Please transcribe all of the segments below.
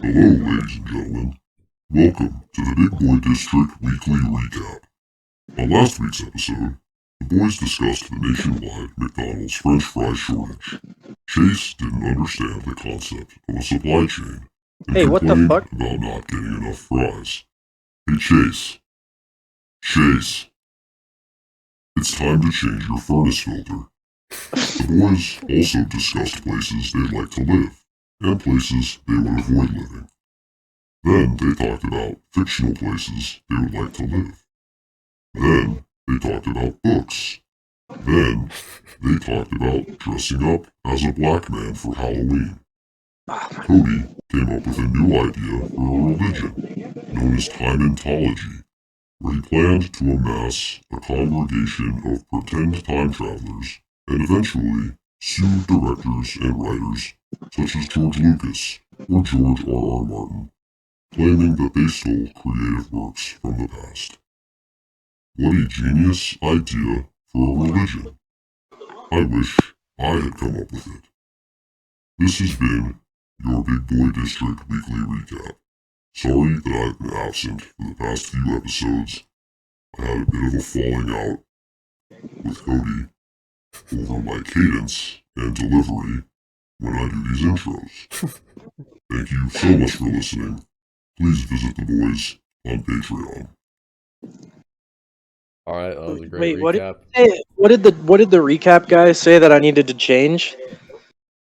Hello, ladies and gentlemen. Welcome to the Big Boy District Weekly Recap. On last week's episode, the boys discussed the nationwide McDonald's French fry shortage. Chase didn't understand the concept of a supply chain and Hey, what the complained fuck? about not getting enough fries. Hey, Chase. Chase. It's time to change your furnace filter. The boys also discussed places they'd like to live and places they would avoid living. Then they talked about fictional places they would like to live. Then they talked about books. Then they talked about dressing up as a black man for Halloween. Cody came up with a new idea for a religion, known as Timeontology, where he planned to amass a congregation of pretend time travelers and eventually sue directors and writers such as George Lucas or George R. R. Martin, claiming that they stole creative works from the past. What a genius idea for a religion. I wish I had come up with it. This has been your Big Boy District Weekly Recap. Sorry that I've been absent for the past few episodes. I had a bit of a falling out with Cody over my cadence and delivery when I do these intros. Thank you so much for listening. Please visit the boys on Patreon. All right, that was a great Wait, recap. what did the recap guy say that I needed to change?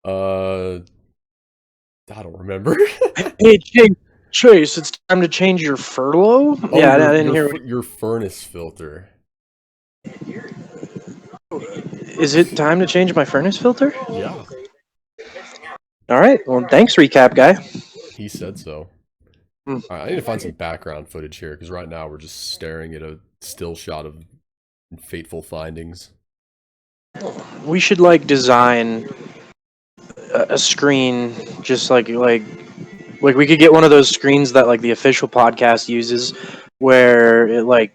I don't remember. Hey, Chase, it's time to change your furlough. Oh, Yeah, I didn't hear. your furnace filter. Is it time to change my furnace filter? Yeah, All right. Well, thanks, recap guy. he said so. Hmm. All right, I need to find some background footage here because right now we're just staring at a still shot of fateful findings. We should design a screen just like we could get one of those screens that the official podcast uses, where it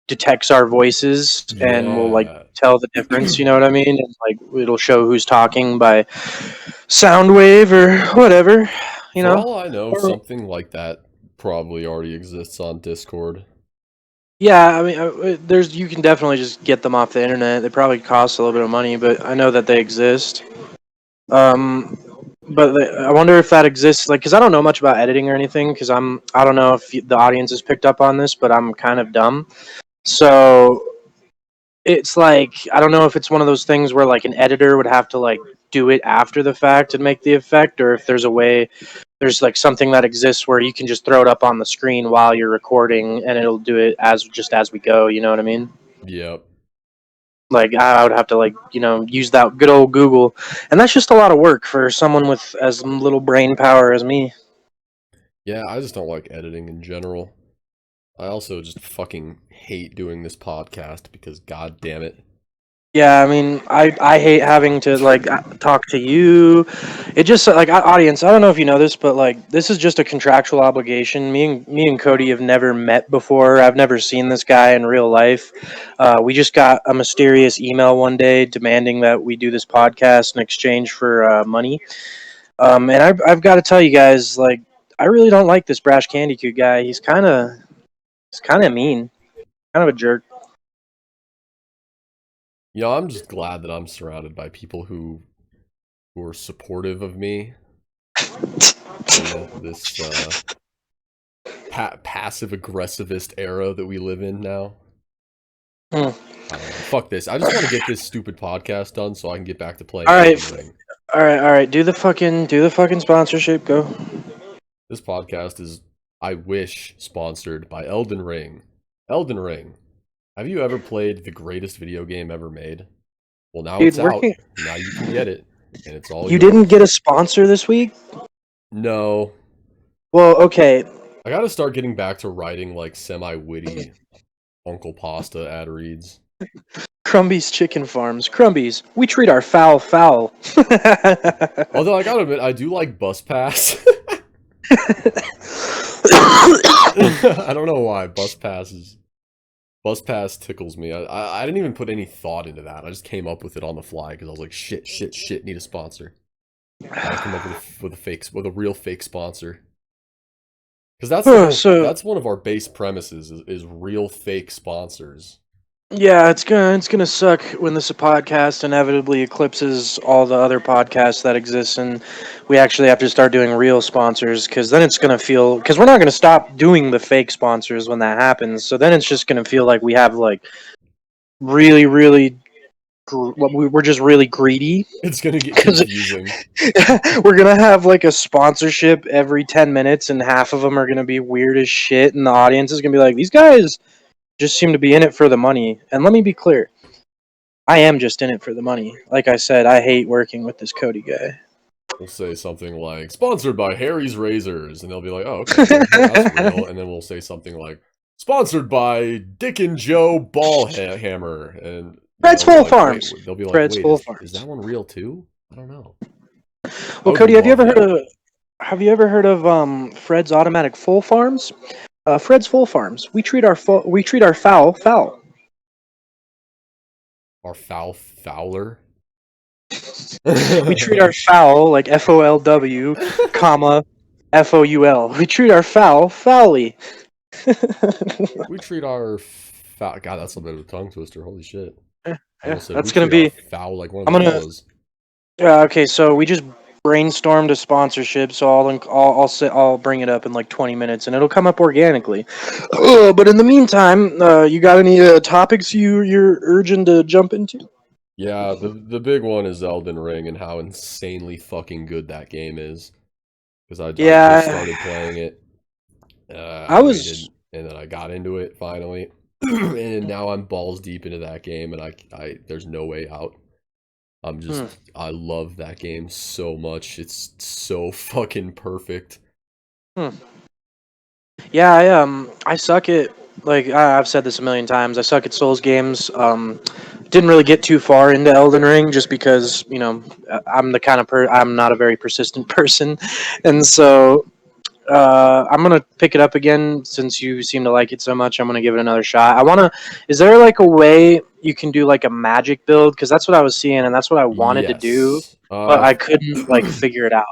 detects our voices and will Yeah. tell the difference. You know what I mean? And it'll show who's talking by sound wave or whatever. You For know? all I know, Or- something like that probably already exists on Discord. Yeah, I mean, there's you can definitely just get them off the internet. They probably cost a little bit of money, but I know that they exist. Um, I wonder if that exists, because I don't know much about editing or anything. Because I don't know if the audience has picked up on this, but I'm kind of dumb. So it's I don't know if it's one of those things where an editor would have to do it after the fact and make the effect, or if there's a way, there's something that exists where you can just throw it up on the screen while you're recording and it'll do it as we go. You know what I mean? Yep. I would have to use that good old Google, and that's just a lot of work for someone with as little brain power as me. Yeah, I just don't like editing in general. I also just fucking hate doing this podcast because god damn it. Yeah, I mean, I hate having to talk to you. It just audience. I don't know if you know this, but this is just a contractual obligation. Me and Cody have never met before. I've never seen this guy in real life. We just got a mysterious email one day demanding that we do this podcast in exchange for money. And I've got to tell you guys, I really don't like this Brash Candy Coo guy. He's kind of mean, kind of a jerk. You know, I'm just glad that I'm surrounded by people who are supportive of me in this passive aggressivist era that we live in now. Hmm. I don't know. Fuck this. I just want to get this stupid podcast done so I can get back to playing All right. Elden Ring. All right. Do the fucking sponsorship. Go. This podcast is, I wish, sponsored by Elden Ring. Elden Ring. Have you ever played the greatest video game ever made? Well, now Dude, it's out. Now you can get it, and it's all You yours. didn't get a sponsor this week? No. Well, okay. I gotta start getting back to writing semi-witty Uncle Pasta ad reads. Crumby's Chicken Farms. Crumby's. We treat our fowl foul. Although I gotta admit, I do like Bus Pass. I don't know why Bus Pass tickles me. I didn't even put any thought into that. I just came up with it on the fly because I was like, shit, need a sponsor. I come up with a real fake sponsor. Because So that's one of our base premises is real fake sponsors. yeah, it's gonna suck when this podcast inevitably eclipses all the other podcasts that exist, and we actually have to start doing real sponsors. Because then it's gonna feel because we're not gonna stop doing the fake sponsors when that happens. So then it's just gonna feel like we have like really, really, we're just really greedy It's gonna get because confusing. we're gonna have like a sponsorship every 10 minutes, and half of them are gonna be weird as shit, and the audience is gonna be like, these guys just seem to be in it for the money. And let me be clear. I am just in it for the money. Like I said, I hate working with this Cody guy. We'll say something like sponsored by Harry's Razors, and they'll be like, "Oh, okay, that's real." And then we'll say something like sponsored by Dick and Joe Hammer, and Fred's they'll be Full like, "Wait," Farms. they'll be like, Fred's "Wait, Full is Farms. that one real too?" I don't know. I Well, would Cody, love that. have you ever heard of Fred's Automatic Full Farms? Fred's Full Farms. We treat our fowl foul. Our Fowler. We treat our fowl like FOLW, comma FOUL. We treat our fowl foully. We treat our foul. God, that's a bit of a tongue twister. Holy shit! I Yeah, almost said we that's gonna treat our be. foul like one I'm of the gonna. fellas. Okay, so we just brainstormed a sponsorship, so I'll bring it up in like 20 minutes, and it'll come up organically. But in the meantime, you got any topics you're urging to jump into? Yeah, the big one is Elden Ring and how insanely fucking good that game is. Because I just Yeah, started playing it. I I was. waited, and then I got into it finally, and now I'm balls deep into that game, and I there's no way out. Hmm, I love that game so much. It's so fucking perfect. hmm. Yeah, I suck at I've said this a million times. I suck at Souls games. Didn't really get too far into Elden Ring just because I'm the kind of I'm not a very persistent person, and so I'm gonna pick it up again since you seem to like it so much. I'm gonna give it another shot. I wanna. Is there like a way you can do like a magic build? Because that's what I was seeing, and that's what I wanted to do, Yes. but I couldn't like figure it out.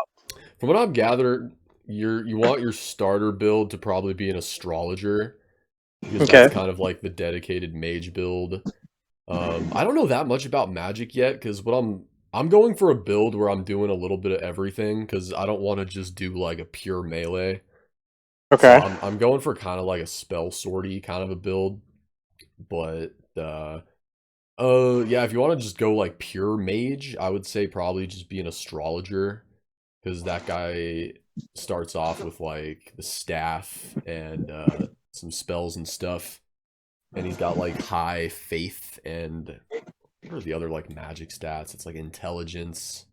From what I've gathered, you want your starter build to probably be an astrologer because that's Okay. kind of like the dedicated mage build. I don't know that much about magic yet because I'm going for a build where I'm doing a little bit of everything because I don't want to just do like a pure melee. So Okay. I'm going for kind of like a spell sortie kind of a build, but yeah, if you want to just go like pure mage, I would say probably just be an astrologer because that guy starts off with like the staff and some spells and stuff, and he's got like high faith and what are the other like magic stats? It's like intelligence,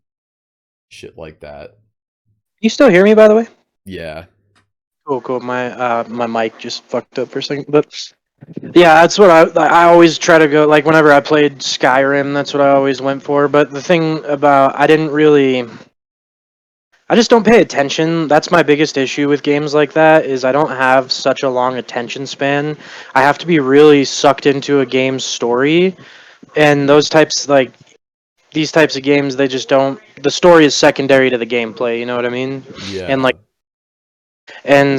shit like that. You still hear me, by the way? Yeah, Cool, cool. My mic just fucked up for a second, but yeah, that's what I always try to go. Like whenever I played Skyrim, that's what I always went for. But the thing about I just don't pay attention. That's my biggest issue with games like that is I don't have such a long attention span. I have to be really sucked into a game's story, and these types of games, they just don't. The story is secondary to the gameplay. You know what I mean? And yeah.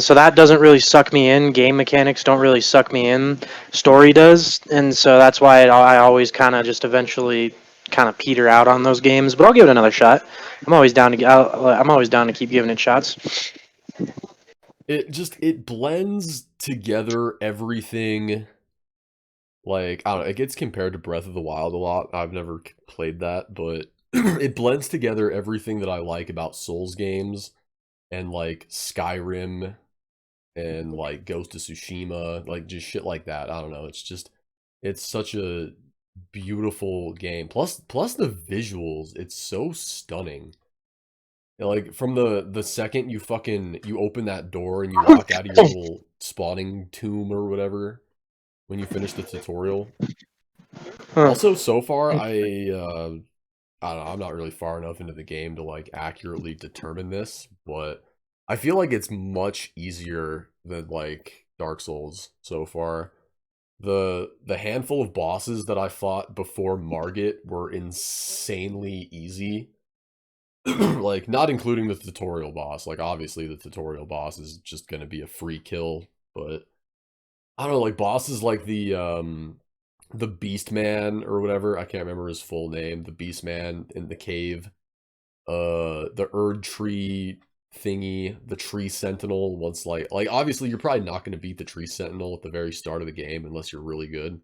so that doesn't really suck me in. Game mechanics don't really suck me in. Story does, and so that's why I always kind of just eventually kind of peter out on those games. But I'll give it another shot. I'm always down to keep giving it shots. It blends together everything. Like I don't know, it gets compared to Breath of the Wild a lot. I've never played that, but it blends together everything that I like about Souls games and like Skyrim and like Ghost of Tsushima, like just shit like that. I don't know. It's such a beautiful game. Plus the visuals, it's so stunning. Like from the second you open that door and you walk out of your little spawning tomb or whatever when you finish the tutorial. Huh. Also, so far I don't know, I'm not really far enough into the game to like accurately determine this, but I feel like it's much easier than like Dark Souls so far. The handful of bosses that I fought before Margit were insanely easy. Like, not including the tutorial boss. Like, obviously the tutorial boss is just gonna be a free kill, but I don't know, like bosses like the Beast Man or whatever, I can't remember his full name, the Beast Man in the cave, the Erd Tree thingy, the Tree Sentinel, once like obviously you're probably not gonna beat the Tree Sentinel at the very start of the game unless you're really good.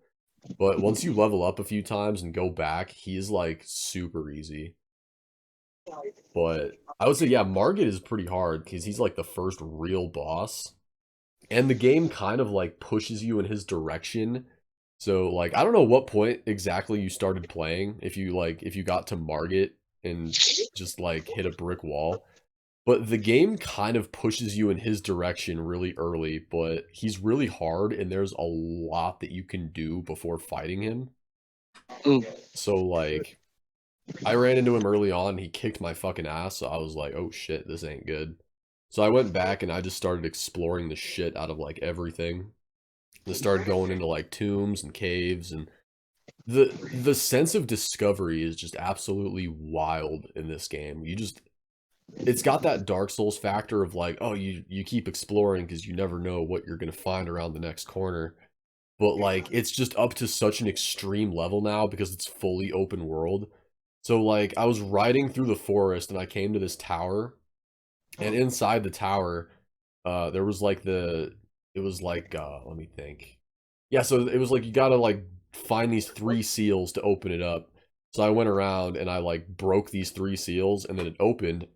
But once you level up a few times and go back, he's like super easy. But I would say, yeah, Margit is pretty hard because he's like the first real boss. And the game kind of like pushes you in his direction. So like I don't know what point exactly you started playing, if you got to Margit and just like hit a brick wall. But the game kind of pushes you in his direction really early, but he's really hard and there's a lot that you can do before fighting him. Mm. So like I ran into him early on, he kicked my fucking ass, so I was like, oh shit, this ain't good. So I went back and I just started exploring the shit out of like everything. Just started going into like tombs and caves, and the sense of discovery is just absolutely wild in this game. It's got that Dark Souls factor of like, oh, you keep exploring because you never know what you're gonna find around the next corner. But like it's just up to such an extreme level now because it's fully open world. So like I was riding through the forest and I came to this tower, and inside the tower, there was like it was like let me think. Yeah, so it was like you gotta like find these 3 seals to open it up. So I went around and I like broke these 3 seals and then it opened.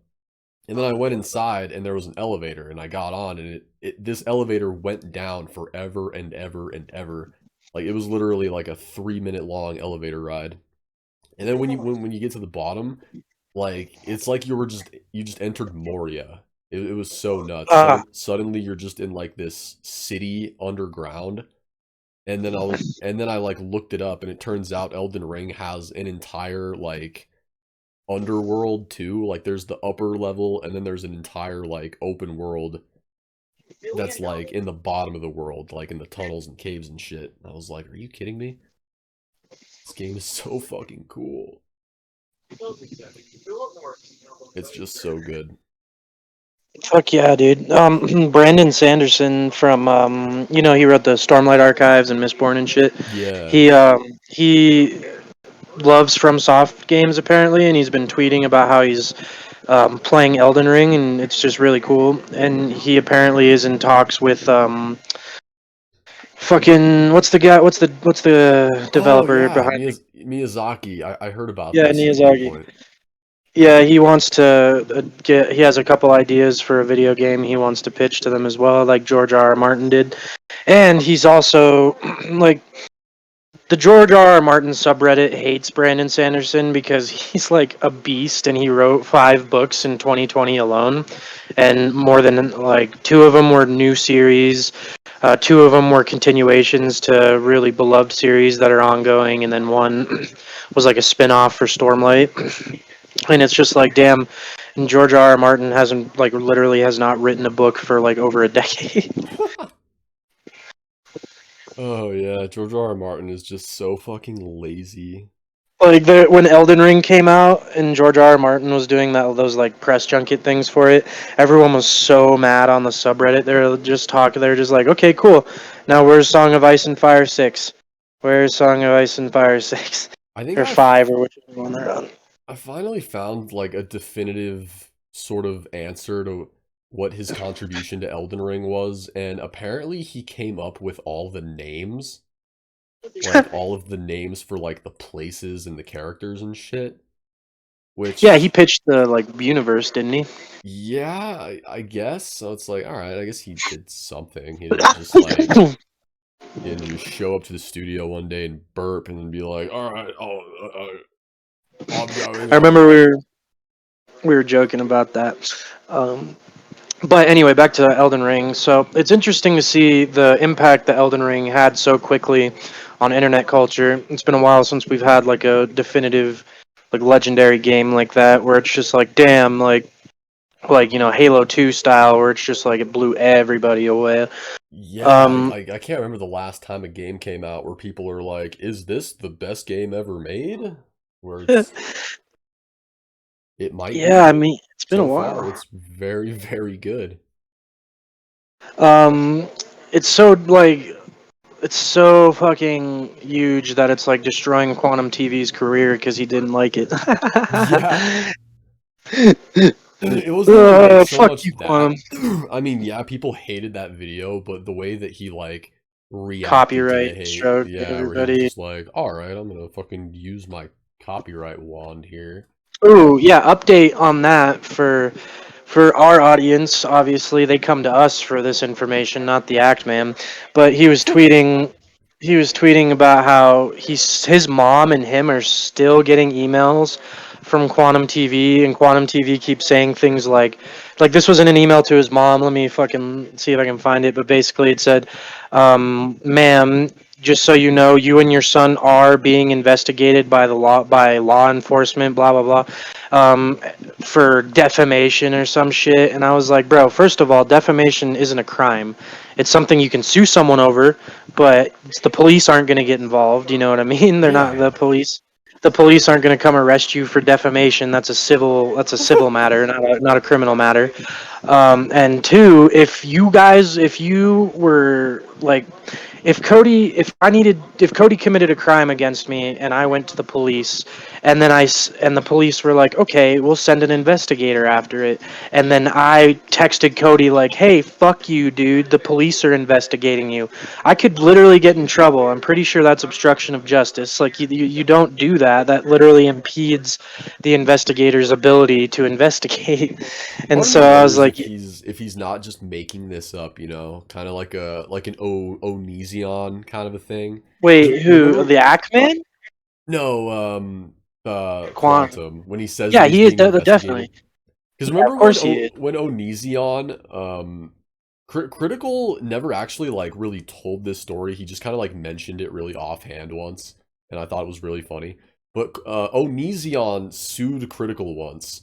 And then I went inside and there was an elevator and I got on and this elevator went down forever and ever and ever. Like it was literally like a 3 minute long elevator ride. And then when you get to the bottom, like it's like you just entered Moria. It was so nuts. Ah, Suddenly you're just in like this city underground. And then I like looked it up and it turns out Elden Ring has an entire like underworld too. Like there's the upper level and then there's an entire like open world that's like in the bottom of the world, like in the tunnels and caves and shit. I was like, are you kidding me? This game is so fucking cool. It's just so good. fuck yeah, dude. Brandon Sanderson from he wrote the Stormlight Archives and Mistborn and shit. Yeah. He loves FromSoft games apparently, and he's been tweeting about how he's playing Elden Ring, and it's just really cool. And he apparently is in talks with fucking what's the Oh developer yeah, behind the Miyazaki. I heard about yeah, this at one Miyazaki. point. Yeah, he wants to get. He has a couple ideas for a video game he wants to pitch to them as well, like George R. R. Martin did. And he's also like the George R. R. Martin subreddit hates Brandon Sanderson because he's like a beast, and he wrote 5 books in 2020 alone, and more than like 2 of them were new series. 2 of them were continuations to really beloved series that are ongoing, and then one was like a spin-off for Stormlight. And it's just like, damn, and George R. R. Martin hasn't like literally has not written a book for like over a decade. Oh yeah, George R. R. Martin is just so fucking lazy. Like when Elden Ring came out and George R. R. Martin was doing those like press junket things for it, everyone was so mad on the subreddit. They're just like, okay, cool. Now where's Song of Ice and Fire 6? Where's Song of Ice and Fire 6? I think Or 5 or whichever one they're on. I finally found like a definitive sort of answer to what his contribution to Elden Ring was, and apparently he came up with all the names, like all of the names for like the places and the characters and shit. Yeah, he Which, pitched the like universe, didn't he? yeah, I guess. So it's like, all right, I guess he did something. He didn't just like he didn't just show up to the studio one day and burp and then be like, all right, I'm going I on. remember we were joking about that. Um, but anyway, back to Elden Ring. So it's interesting to see the impact that Elden Ring had so quickly on internet culture. It's been a while since we've had like a definitive, like legendary game like that, where it's just like, damn, like Halo 2 style, where it's just like it blew everybody away. Yeah, Um, I can't remember the last time a game came out where people are like, "Is this the best game ever made?" Where it's It might Yeah, I be. mean, it's been a So far, while. it's very, very good. Um, it's so like it's so fucking huge that it's like destroying Quantum TV's career because he didn't like it. Yeah. And it wasn't even like so Fuck much you, that. Quantum. I mean, yeah, people hated that video, but the way that he like reacted to the Copyright hate, struck yeah, where he was everybody. just like, "All right, I'm gonna fucking use my copyright wand here." Ooh, yeah, update on that for our audience. Obviously, they come to us for this information, not the Act Man. But he was tweeting about how his mom and him are still getting emails from Quantum TV, and Quantum TV keeps saying things like this was in an email to his mom. Let me fucking see if I can find it. But basically, it said, "Ma'am, just so you know, you and your son are being investigated by law enforcement, blah blah blah, um, for defamation or some shit." And I was like, bro, first of all, defamation isn't a crime. It's something you can sue someone over, but the police aren't going to get involved. You know what I mean? They're not Yeah. the police. The police aren't going to come arrest you for defamation. That's a civil matter, not a criminal matter. And two, if you were like, if Cody committed a crime against me and I went to the police, and then and the police were like, okay, we'll send an investigator after it, and then I texted Cody like, hey, fuck you, dude, the police are investigating you, I could literally get in trouble. I'm pretty sure that's obstruction of justice. Like you don't do that. That literally impedes the investigator's ability to investigate. And Part of so me I was wonders like, if he's not just making this up, you know, kind of like an Onision kind of a thing. Because wait, who? remember, The Ackman? no, Quantum. Quantum when he says Yeah, that he's he is being investigated. definitely. Because Yeah, of remember course he is. When Onision, Critical never actually like really told this story. He just kind of like mentioned it really offhand once, and I thought it was really funny. But Onision sued Critical once,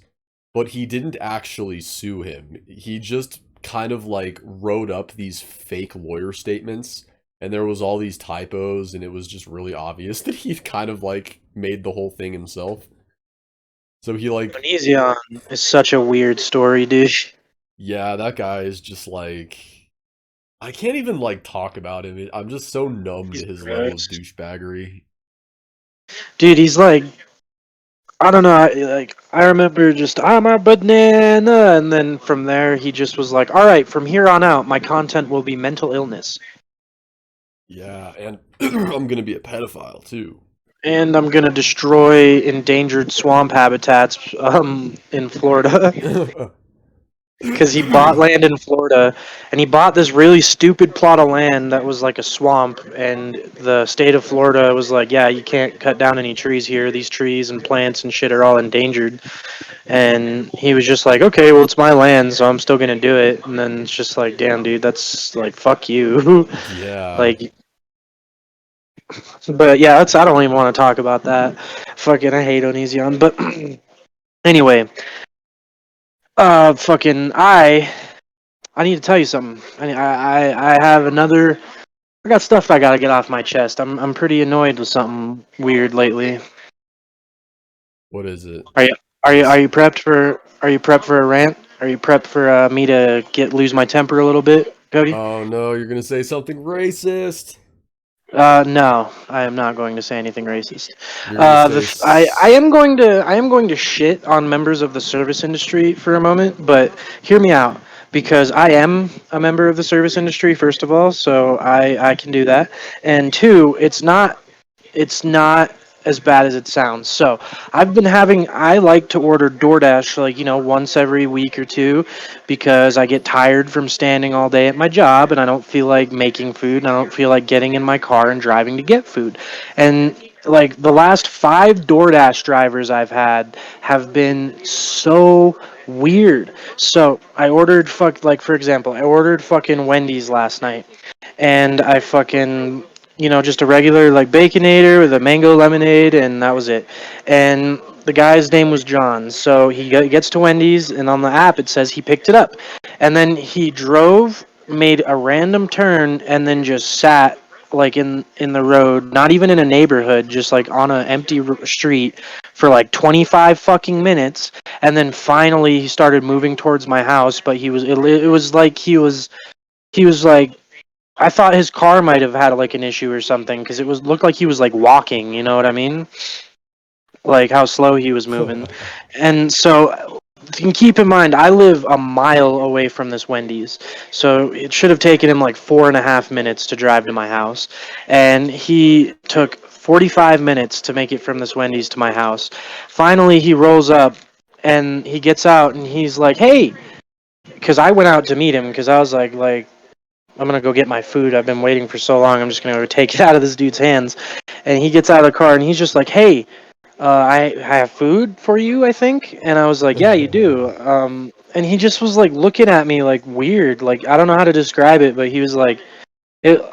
but he didn't actually sue him. He just kind of like wrote up these fake lawyer statements, and there was all these typos, and it was just really obvious that he kind of like made the whole thing himself. So he like, Onision is such a weird story, dude. yeah, that guy is just like, I can't even like talk about him. I'm just so numb He's to his level of gross. douchebaggery. Dude, he's like, I don't know. I remember just I'm a banana, and then from there he just was like, all right, from here on out, my content will be mental illness, Yeah, and I'm gonna be a pedophile too. and I'm gonna destroy endangered swamp habitats in Florida. Because he bought land in Florida, and he bought this really stupid plot of land that was like a swamp, and the state of Florida was like, yeah, you can't cut down any trees here. These trees and plants and shit are all endangered. And he was just like, okay, well, it's my land, so I'm still gonna do it. And then it's just like, damn, dude, that's like, fuck you. Yeah. Like, but yeah, I don't even want to talk about that. Fucking, I hate Onision. But anyway, fucking, I need to tell you something. I have another. I got stuff I gotta get off my chest. I'm pretty annoyed with something weird lately. What is it? Are you are you are This. you prepped for a rant? Are you prepped for me to lose my temper a little bit, Cody? Oh no, you're gonna say something racist. No, I am not going to say anything racist. You're gonna say. I am going to shit on members of the service industry for a moment, but hear me out because I am a member of the service industry first of all, so I can do that. And two, it's not as bad as it sounds. So I like to order DoorDash like, once every week or two because I get tired from standing all day at my job and I don't feel like making food and I don't feel like getting in my car and driving to get food. And like the last 5 DoorDash drivers I've had have been so weird. So I ordered for example, I ordered fucking Wendy's last night and I fucking just a regular like baconator with a mango lemonade, and that was it. And the guy's name was John. So gets to Wendy's, and on the app it says he picked it up, and then he drove, made a random turn, and then just sat like in the road, not even in a neighborhood, just like on an empty street for like 25 fucking minutes, and then finally he started moving towards my house. But it was like he was like, I thought his car might have had like an issue or something because it was looked like he was like walking. You know what I mean? Like how slow he was moving. And so you can keep in mind, I live a mile away from this Wendy's, so it should have taken him like 4.5 minutes to drive to my house, and he took 45 minutes to make it from this Wendy's to my house. Finally, he rolls up, and he gets out, and he's like, "Hey," because I went out to meet him because I was like, I'm gonna go get my food. I've been waiting for so long. I'm just gonna go take it out of this dude's hands. And he gets out of the car, and he's just like, "Hey, I have food for you, I think." And I was like, "Yeah, you do." And he just was like looking at me like weird, like I don't know how to describe it, but he was like,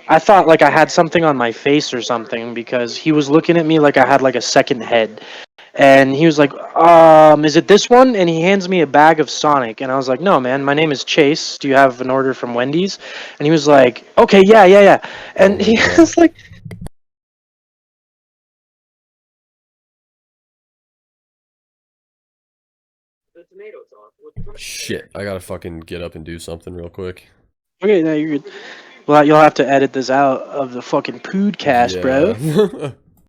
I thought like I had something on my face or something because he was looking at me like I had like a second head. And he was like, is it this one?" And he hands me a bag of Sonic, and I was like, "No, man, my name is Chase. Do you have an order from Wendy's?" And he was like, "Okay, yeah, yeah, yeah." And Oh he my God. was like, Shit, I gotta fucking get up and do something real quick. "Okay, no, you're good." Well, you'll have to edit this out of the fucking podcast, bro. Yeah.